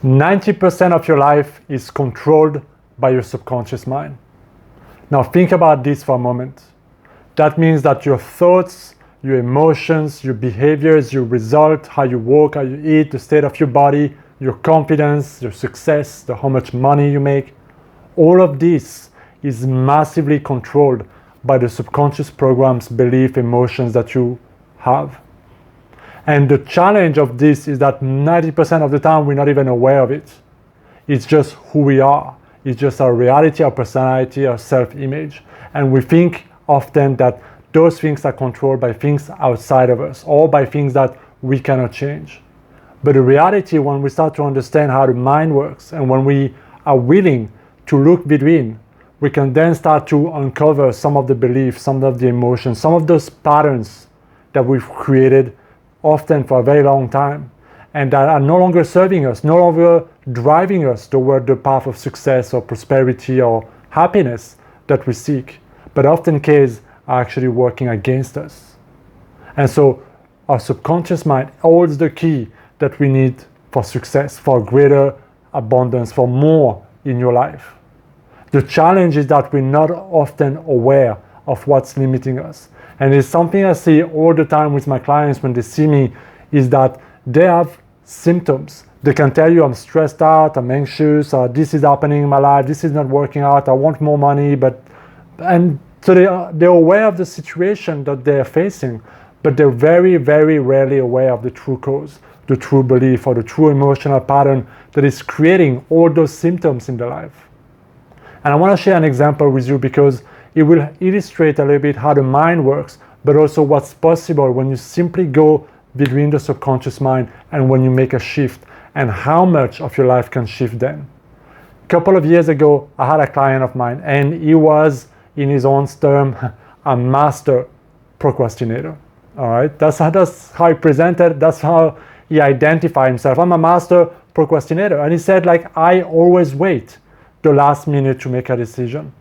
90% of your life is controlled by your subconscious mind. Now think about this for a moment. That means that your thoughts, your emotions, your behaviors, your result, how you walk, how you eat, the state of your body, your confidence, your success, how much money you make, all of this is massively controlled by the subconscious programs, belief, emotions that you have. And the challenge of this is that 90% of the time we're not even aware of it. It's just who we are. It's just our reality, our personality, our self-image. And we think often that those things are controlled by things outside of us or by things that we cannot change. But the reality, when we start to understand how the mind works and when we are willing to look within, we can then start to uncover some of the beliefs, some of the emotions, some of those patterns that we've created often for a very long time and that are no longer serving us, no longer driving us toward the path of success or prosperity or happiness that we seek, but often case are actually working against us. And so our subconscious mind holds the key that we need for success, for greater abundance, for more in your life. The challenge is that we're not often aware of what's limiting us. And it's something I see all the time with my clients when they see me, is that they have symptoms. They can tell you, I'm stressed out, I'm anxious, this is happening in my life, this is not working out, I want more money, and so they're aware of the situation that they're facing, but they're very, very rarely aware of the true cause, the true belief, or the true emotional pattern that is creating all those symptoms in their life. And I want to share an example with you because it will illustrate a little bit how the mind works, but also what's possible when you simply go between the subconscious mind and when you make a shift, and how much of your life can shift then. A couple of years ago, I had a client of mine, and he was, in his own term, a master procrastinator. All right, that's how he presented, that's how he identified himself. I'm a master procrastinator. And he said, like, I always wait the last minute to make a decision.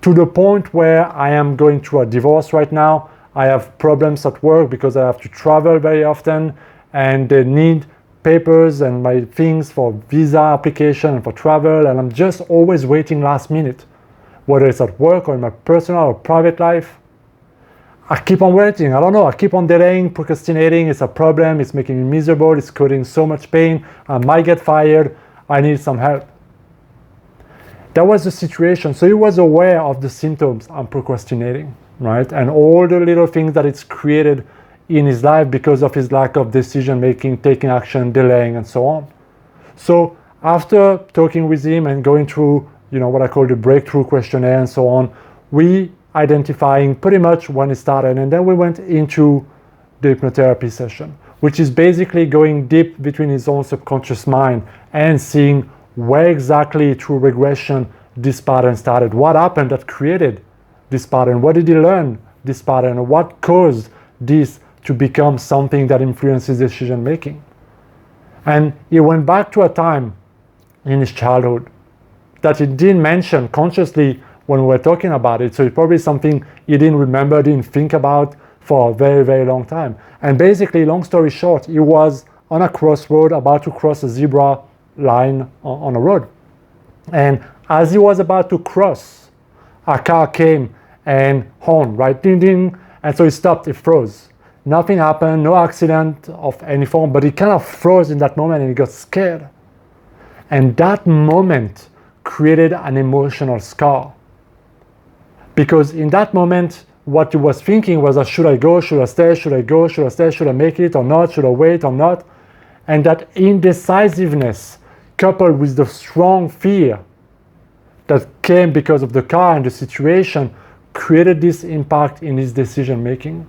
To the point where I am going through a divorce right now. I have problems at work because I have to travel very often, and they need papers and my things for visa application and for travel, and I'm just always waiting last minute, whether it's at work or in my personal or private life. I keep on waiting. I don't know. I keep on delaying, procrastinating. It's a problem. It's making me miserable. It's causing so much pain. I might get fired. I need some help. That was the situation. So he was aware of the symptoms I'm procrastinating, right? And all the little things that it's created in his life because of his lack of decision making, taking action, delaying, and so on. So after talking with him and going through, what I call the breakthrough questionnaire and so on, we identifying pretty much when it started, and then we went into the hypnotherapy session, which is basically going deep between his own subconscious mind and seeing where exactly through regression this pattern started. What happened that created this pattern? What did he learn this pattern? What caused this to become something that influences decision making? And he went back to a time in his childhood that he didn't mention consciously when we were talking about it. So it's probably something he didn't remember, didn't think about for a very, very long time. And basically, long story short, he was on a crossroad about to cross a zebra line on a road. And as he was about to cross, a car came and horned, right? Ding, ding. And so he stopped, he froze. Nothing happened, no accident of any form, but he kind of froze in that moment and he got scared. And that moment created an emotional scar. Because in that moment, what he was thinking was, should I go, should I stay, should I go, should I stay, should I make it or not, should I wait or not? And that indecisiveness, coupled with the strong fear that came because of the car and the situation, created this impact in his decision making,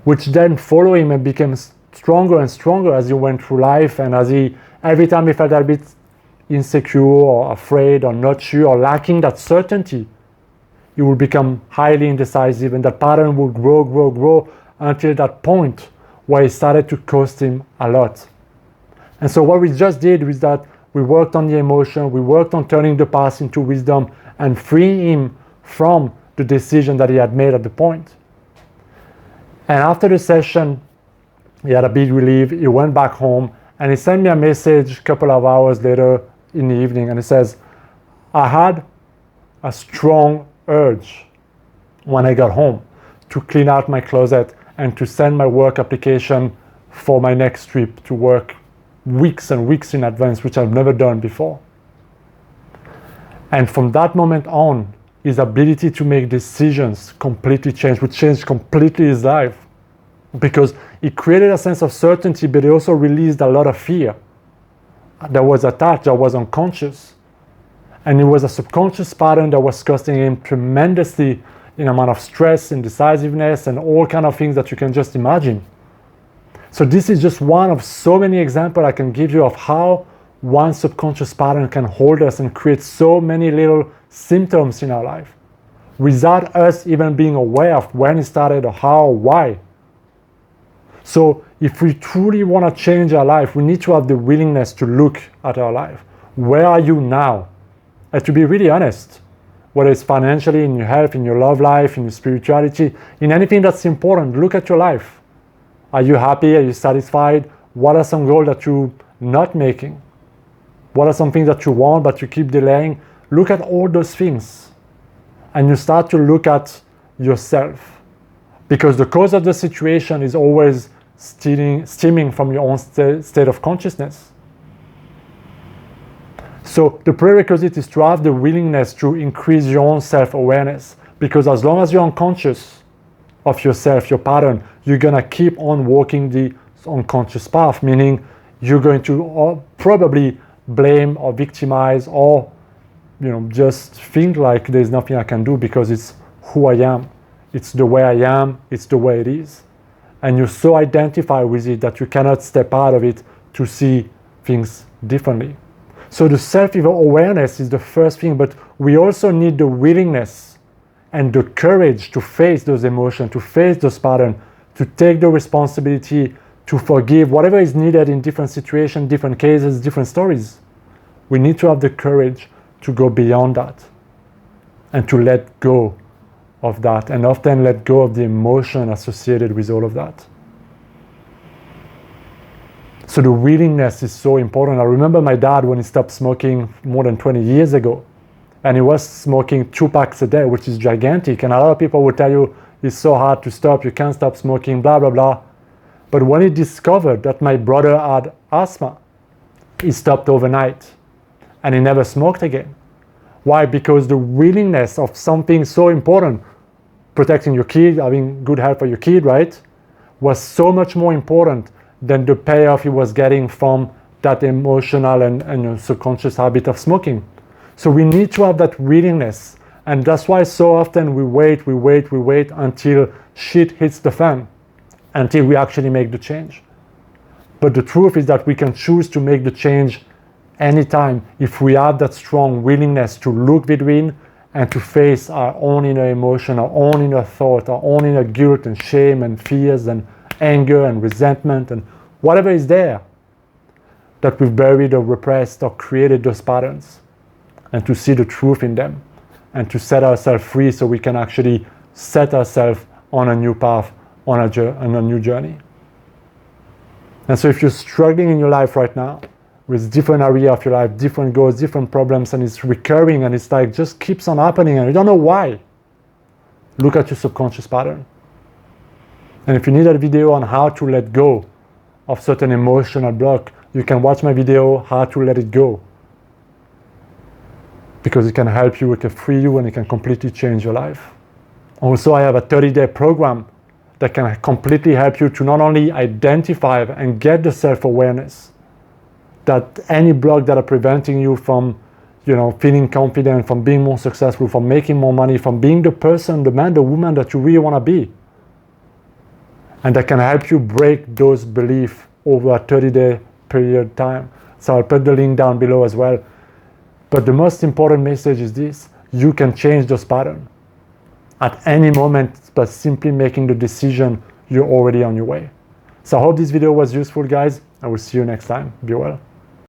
which then followed him and became stronger and stronger as he went through life, and as every time he felt a bit insecure or afraid or not sure or lacking that certainty, he would become highly indecisive, and that pattern would grow until that point where it started to cost him a lot. And so what we just did was that we worked on the emotion, we worked on turning the past into wisdom and freeing him from the decision that he had made at the point. And after the session, he had a big relief. He went back home And he sent me a message a couple of hours later in the evening, and he says, I had a strong urge when I got home to clean out my closet and to send my work application for my next trip to work weeks and weeks in advance, which I've never done before. And from that moment on, his ability to make decisions completely changed, which changed completely his life, because it created a sense of certainty, but it also released a lot of fear that was attached, that was unconscious. And it was a subconscious pattern that was costing him tremendously in amount of stress, indecisiveness, and all kind of things that you can just imagine. So this is just one of so many examples I can give you of how one subconscious pattern can hold us and create so many little symptoms in our life without us even being aware of when it started or how or why. So if we truly want to change our life, we need to have the willingness to look at our life. Where are you now? And to be really honest, whether it's financially, in your health, in your love life, in your spirituality, in anything that's important, look at your life. Are you happy? Are you satisfied? What are some goals that you're not making? What are some things that you want but you keep delaying? Look at all those things. And you start to look at yourself. Because the cause of the situation is always stemming from your own state of consciousness. So the prerequisite is to have the willingness to increase your own self-awareness. Because as long as you're unconscious of yourself, your pattern, you're going to keep on walking the unconscious path, meaning you're going to probably blame or victimize or just think like there's nothing I can do because it's who I am. It's the way I am. It's the way it is. And you're so identified with it that you cannot step out of it to see things differently. So the self-awareness is the first thing, but we also need the willingness and the courage to face those emotions, to face those patterns, to take the responsibility, to forgive, whatever is needed in different situations, different cases, different stories. We need to have the courage to go beyond that and to let go of that, and often let go of the emotion associated with all of that. So the willingness is so important. I remember my dad when he stopped smoking more than 20 years ago, and he was smoking 2 packs a day, which is gigantic. And a lot of people will tell you it's so hard to stop, you can't stop smoking, blah, blah, blah. But when he discovered that my brother had asthma, he stopped overnight and he never smoked again. Why? Because the willingness of something so important, protecting your kid, having good health for your kid, right, was so much more important than the payoff he was getting from that emotional and subconscious habit of smoking. So we need to have that willingness. And that's why so often we wait until shit hits the fan, until we actually make the change. But the truth is that we can choose to make the change anytime if we have that strong willingness to look within and to face our own inner emotion, our own inner thought, our own inner guilt and shame and fears and anger and resentment and whatever is there that we've buried or repressed or created those patterns, and to see the truth in them and to set ourselves free so we can actually set ourselves on a new path, on a new journey. And so if you're struggling in your life right now with different area of your life, different goals, different problems, and it's recurring and it's like just keeps on happening and you don't know why, look at your subconscious pattern. And if you need a video on how to let go of certain emotional block, you can watch my video, How to Let It Go. Because it can help you, it can free you, and it can completely change your life. Also, I have a 30-day program that can completely help you to not only identify and get the self-awareness that any block that are preventing you from, feeling confident, from being more successful, from making more money, from being the person, the man, the woman that you really want to be. And that can help you break those beliefs over a 30-day period of time. So I'll put the link down below as well. But the most important message is this: you can change those patterns at any moment by simply making the decision. You're already on your way. So I hope this video was useful, guys. I will see you next time. Be well.